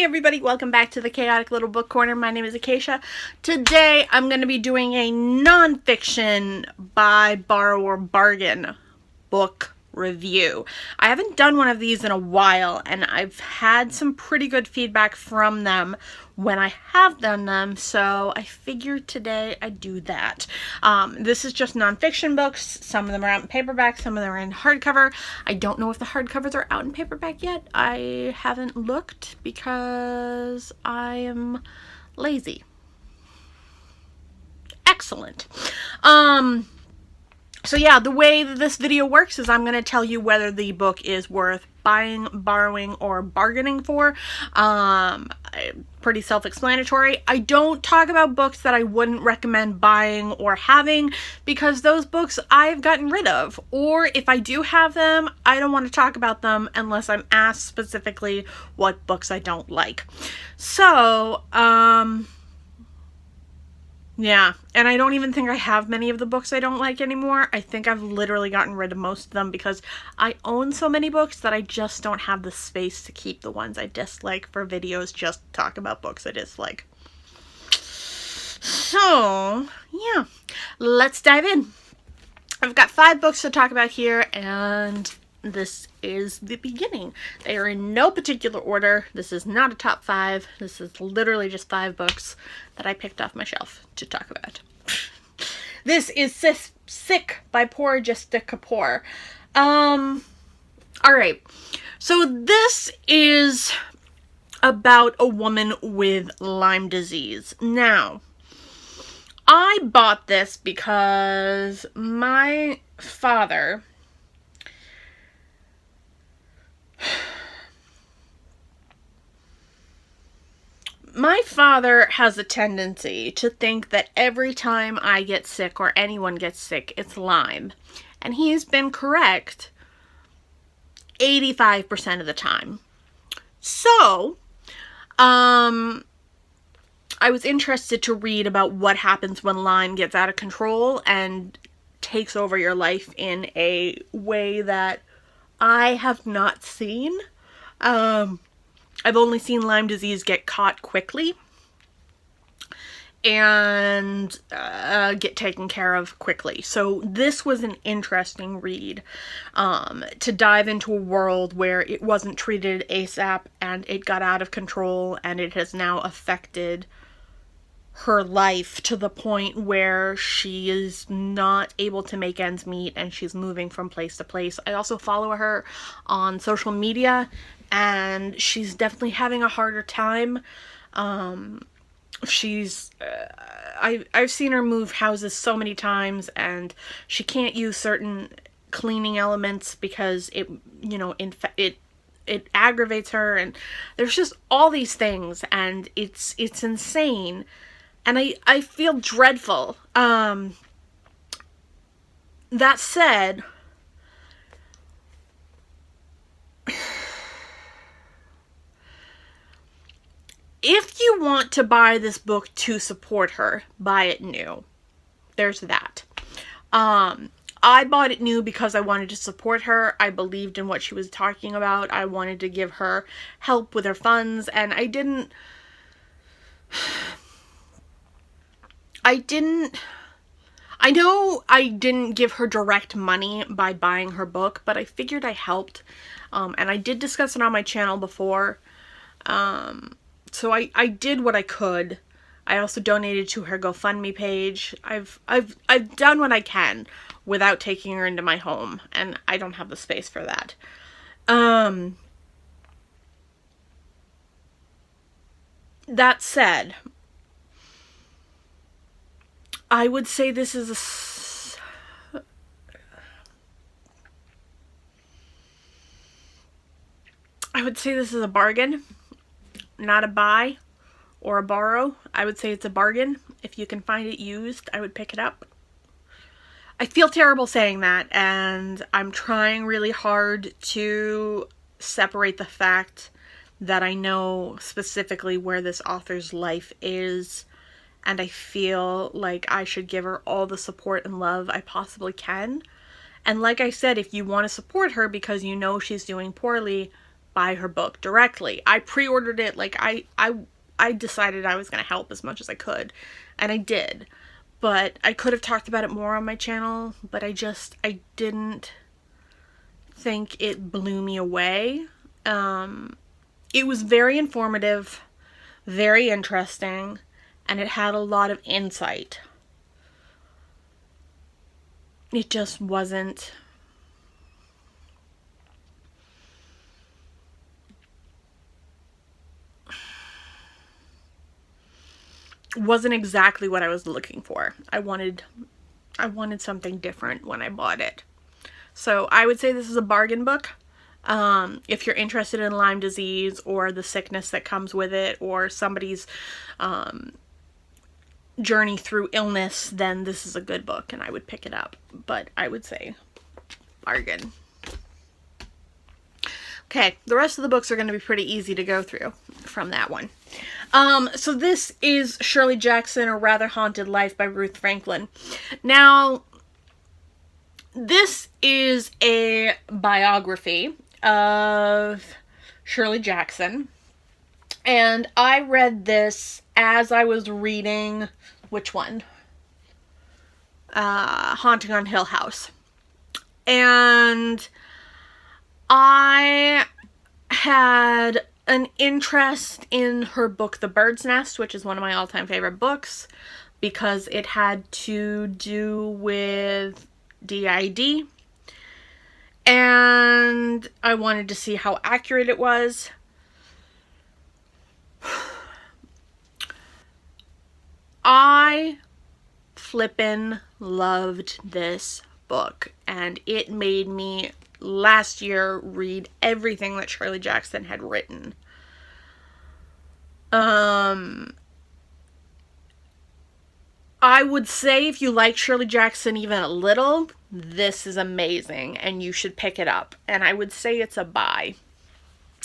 everybody, welcome back to the Chaotic Little Book Corner. My name is Acacia. Today I'm going to be doing a nonfiction buy, borrow, or bargain book review. I haven't done one of these in a while, and I've had some pretty good feedback from them when I have done them, so I figured today I'd do that. This is just nonfiction books. Some of them are out in paperback, some of them are in hardcover. I don't know if the hardcovers are out in paperback yet. I haven't looked because I am lazy. Excellent. So yeah, the way that this video works is I'm going to tell you whether the book is worth buying, borrowing, or bargaining for. Pretty self-explanatory. I don't talk about books that I wouldn't recommend buying or having because those books I've gotten rid of. Or if I do have them, I don't want to talk about them unless I'm asked specifically what books I don't like. So, yeah, and I don't even think I have many of the books I don't like anymore. I think I've literally gotten rid of most of them because I own so many books that I just don't have the space to keep the ones I dislike for videos just to talk about books I dislike. So, yeah, let's dive in. I've got 5 books to talk about here, and this is the beginning. They are in no particular order. This is not a top 5. This is literally just 5 books that I picked off my shelf to talk about. This is Sis Sick by Poor Jessica Kapoor. Alright. So this is about a woman with Lyme disease. Now, I bought this because my father has a tendency to think that every time I get sick or anyone gets sick, it's Lyme. And he's been correct 85% of the time. So, I was interested to read about what happens when Lyme gets out of control and takes over your life in a way that I have not seen. I've only seen Lyme disease get caught quickly and get taken care of quickly. So this was an interesting read to dive into a world where it wasn't treated ASAP and it got out of control and it has now affected her life to the point where she is not able to make ends meet and she's moving from place to place. I also follow her on social media and she's definitely having a harder time. I've seen her move houses so many times and she can't use certain cleaning elements because it aggravates her, and there's just all these things and it's insane. And I feel dreadful. That said, if you want to buy this book to support her, buy it new. There's that. I bought it new because I wanted to support her. I believed in what she was talking about. I wanted to give her help with her funds, and I know I didn't give her direct money by buying her book, but I figured I helped. And I did discuss it on my channel before. So I did what I could. I also donated to her GoFundMe page. I've done what I can without taking her into my home, and I don't have the space for that. That said, I would say this is a bargain, not a buy or a borrow. I would say it's a bargain. If you can find it used, I would pick it up. I feel terrible saying that, and I'm trying really hard to separate the fact that I know specifically where this author's life is, and I feel like I should give her all the support and love I possibly can. And like I said, if you want to support her because you know she's doing poorly, buy her book directly. I pre-ordered it. Like, I decided I was going to help as much as I could, and I did. But I could have talked about it more on my channel, but I didn't think it blew me away. It was very informative, very interesting, and it had a lot of insight. It just wasn't exactly what I was looking for. I wanted something different when I bought it. So I would say this is a bargain book. If you're interested in Lyme disease or the sickness that comes with it, or somebody's journey through illness, then this is a good book and I would pick it up. But I would say bargain. Okay, the rest of the books are going to be pretty easy to go through from that one. So this is Shirley Jackson, A Rather Haunted Life by Ruth Franklin. Now, this is a biography of Shirley Jackson, and I read this as I was reading, which one? Haunting on Hill House. And I had an interest in her book, The Bird's Nest, which is one of my all-time favorite books, because it had to do with DID, and I wanted to see how accurate it was. I flippin' loved this book, and it made me last year read everything that Shirley Jackson had written. I would say if you like Shirley Jackson even a little, this is amazing and you should pick it up. And I would say it's a buy.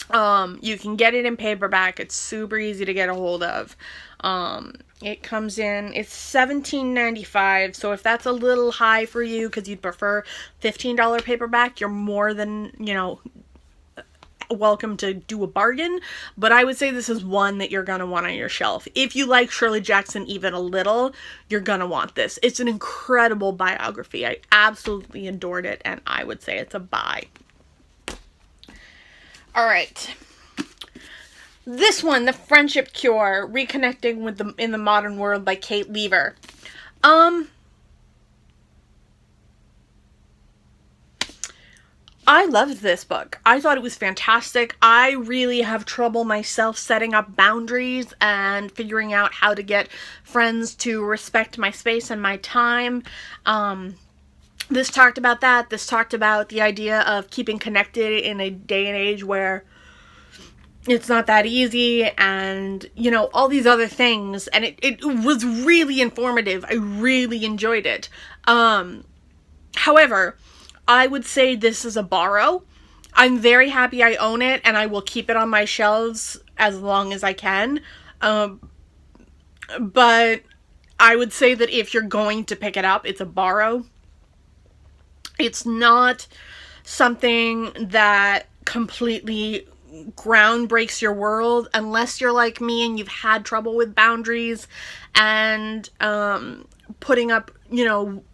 You can get it in paperback. It's super easy to get a hold of. It comes in, it's $17.95, so if that's a little high for you because you'd prefer $15 paperback, you're more than, welcome to do a bargain. But I would say this is one that you're gonna want on your shelf. If you like Shirley Jackson even a little, you're gonna want this. It's an incredible biography. I absolutely adored it, and I would say it's a buy. All right. This one, The Friendship Cure, Reconnecting in the Modern World by Kate Lever. I loved this book. I thought it was fantastic. I really have trouble myself setting up boundaries and figuring out how to get friends to respect my space and my time. This talked about that. This talked about the idea of keeping connected in a day and age where it's not that easy, and, all these other things. And it was really informative. I really enjoyed it. However, I would say this is a borrow. I'm very happy I own it, and I will keep it on my shelves as long as I can. But I would say that if you're going to pick it up, it's a borrow. It's not something that completely ground breaks your world unless you're like me and you've had trouble with boundaries and putting up,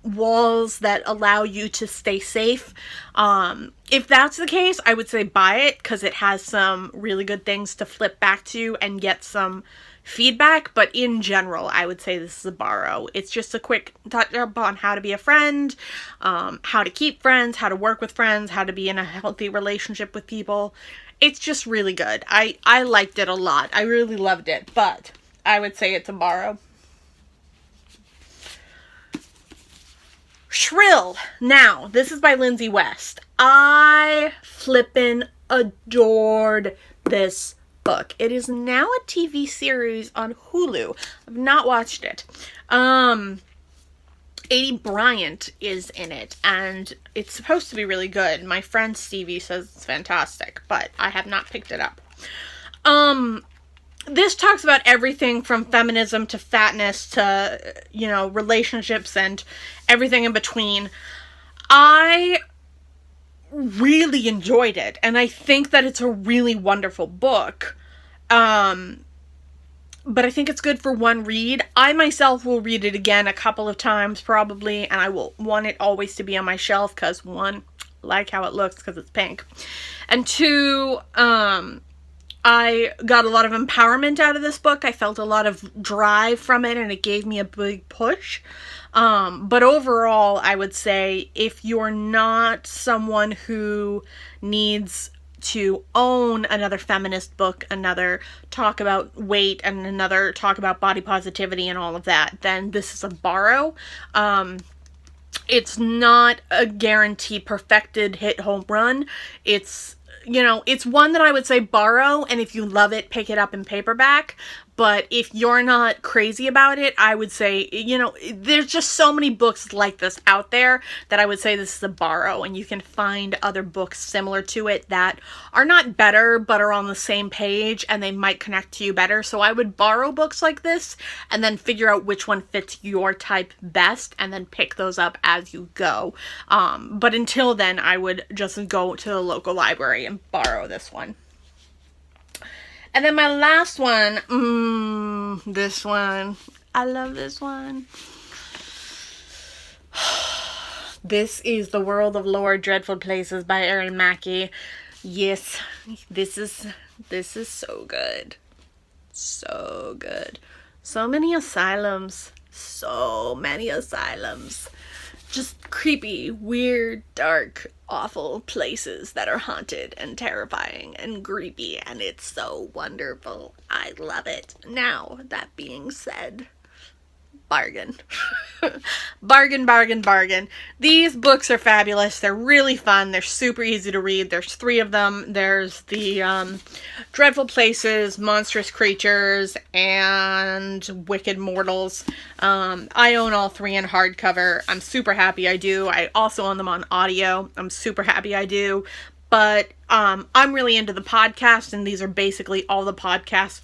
walls that allow you to stay safe. If that's the case, I would say buy it because it has some really good things to flip back to and get some feedback. But in general, I would say this is a borrow. It's just a quick touch up on how to be a friend, how to keep friends, how to work with friends, how to be in a healthy relationship with people. It's just really good. I liked it a lot. I really loved it, but I would say it's a borrow. Shrill. Now, this is by Lindsay West. I flippin' adored this book. It is now a TV series on Hulu. I've not watched it. Adie Bryant is in it, and it's supposed to be really good. My friend Stevie says it's fantastic, but I have not picked it up. This talks about everything from feminism to fatness to, relationships and everything in between. I really enjoyed it, and I think that it's a really wonderful book. But I think it's good for one read. I myself will read it again a couple of times probably, and I will want it always to be on my shelf because, one, I like how it looks because it's pink, and two, I got a lot of empowerment out of this book. I felt a lot of drive from it, and it gave me a big push. But overall, I would say if you're not someone who needs to own another feminist book, another talk about weight, and another talk about body positivity and all of that, then this is a borrow. It's not a guaranteed perfected hit home run. It's, you know, it's one that I would say borrow, and if you love it, pick it up in paperback. But if you're not crazy about it, I would say, you know, there's just so many books like this out there that I would say this is a borrow, and you can find other books similar to it that are not better, but are on the same page, and they might connect to you better. So I would borrow books like this, and then figure out which one fits your type best, and then pick those up as you go. But until then, I would just go to the local library and borrow this one. And then my last one, this one. I love this one. This is The World of Lore, Dreadful Places by Erin Mackey. Yes, this is so good. So good. So many asylums. So many asylums. Just creepy, weird, dark, awful places that are haunted and terrifying and creepy, and it's so wonderful. I love it. Now, that being said, bargain. Bargain, bargain, bargain. These books are fabulous. They're really fun. They're super easy to read. There's 3 of them. There's the Dreadful Places, Monstrous Creatures, and Wicked Mortals. I own all 3 in hardcover. I'm super happy I do. I also own them on audio. I'm super happy I do. But I'm really into the podcast, and these are basically all the podcasts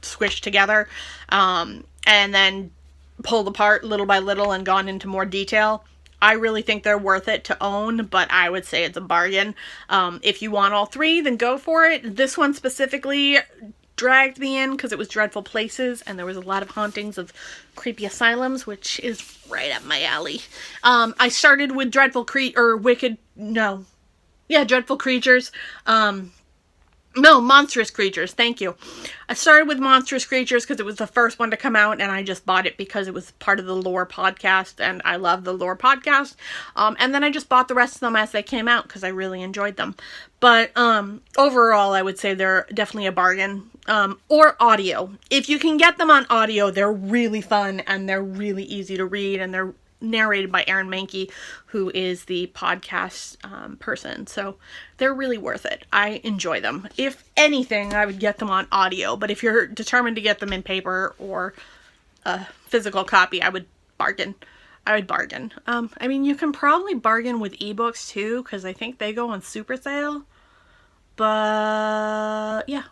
squished together. And then pulled apart little by little and gone into more detail. I really think they're worth it to own, but I would say it's a bargain. If you want all 3, then go for it. This one specifically dragged me in because it was Dreadful Places, and there was a lot of hauntings of creepy asylums, which is right up my alley. I started with Dreadful Creatures. No, Monstrous Creatures. Thank you. I started with Monstrous Creatures because it was the first one to come out, and I just bought it because it was part of the Lore podcast, and I love the Lore podcast. And then I just bought the rest of them as they came out because I really enjoyed them. But overall, I would say they're definitely a bargain. Or audio. If you can get them on audio, they're really fun, and they're really easy to read, and they're narrated by Erin Mankey, who is the podcast person. So they're really worth it. I enjoy them. If anything, I would get them on audio, but if you're determined to get them in paper or a physical copy, I would bargain. I mean, you can probably bargain with ebooks too, because I think they go on super sale. But yeah.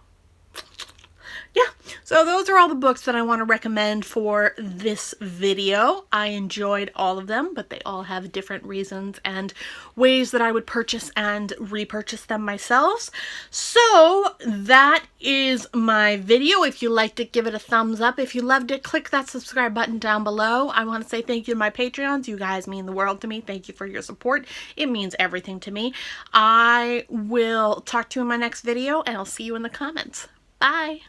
So those are all the books that I want to recommend for this video. I enjoyed all of them, but they all have different reasons and ways that I would purchase and repurchase them myself. So that is my video. If you liked it, give it a thumbs up. If you loved it, click that subscribe button down below. I want to say thank you to my Patreons. You guys mean the world to me. Thank you for your support. It means everything to me. I will talk to you in my next video, and I'll see you in the comments. Bye.